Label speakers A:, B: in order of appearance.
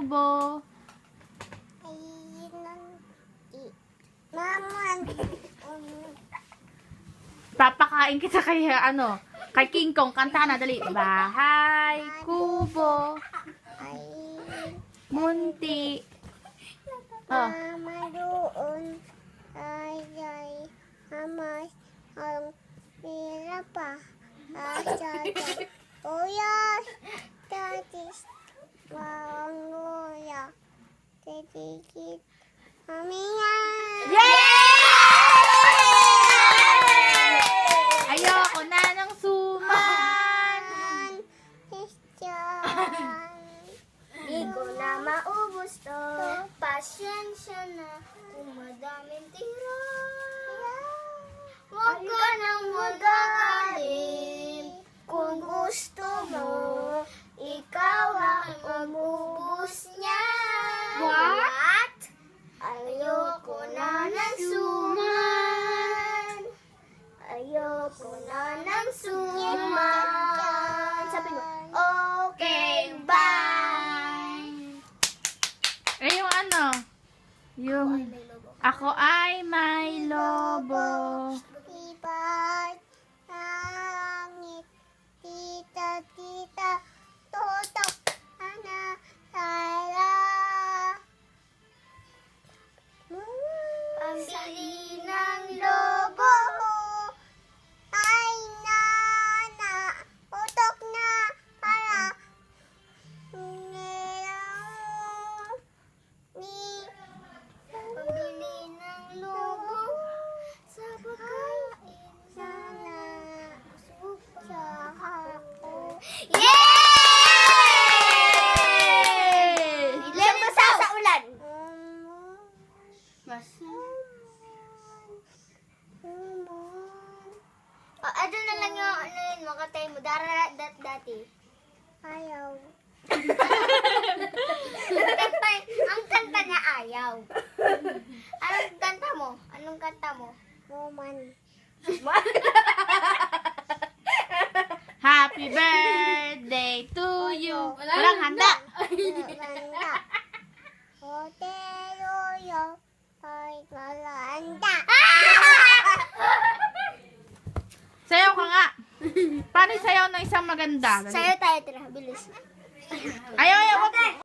A: kubo. Papakain kita kay kay King Kong. Kanta na, dali. Bahay, kubo, munti. Oh.
B: Mama doon ay hamas ang pira pa. Uyas, tatis, wanguya, titikit, mamiya.
A: Yay! Ayoko na ng suman.
B: Di ko na maubos to. Pasyensya na kung madaming tira. Huwag ka nang magalit. Kung gusto mo, ikaw ang umubos niya.
A: What?
B: Ayoko na ng suman. Ayoko na ng suman. Sabi mo, okay, bye.
A: Eh, yung ako ay may lobo.
B: Iba't langit, tita, tutok, sala. Ang bili ng lobo ay utok na para pambili ng lobo sa pagkain sana sa ako.
A: Yay!
B: Ilan basa sa ulan? Ano na lang yung mga tayo mo dati. Ayaw. Ang kanta niya ayaw. Anong kanta mo? Woman.
A: Happy birthday to you. Walang handa.
B: Maganda. Hotelo yo. Ay, malanda.
A: Sayaw ka nga. Paano sayaw ng isang maganda? Dali.
B: Sa'yo tayo, tira. Bilis.
A: Ayaw, wag.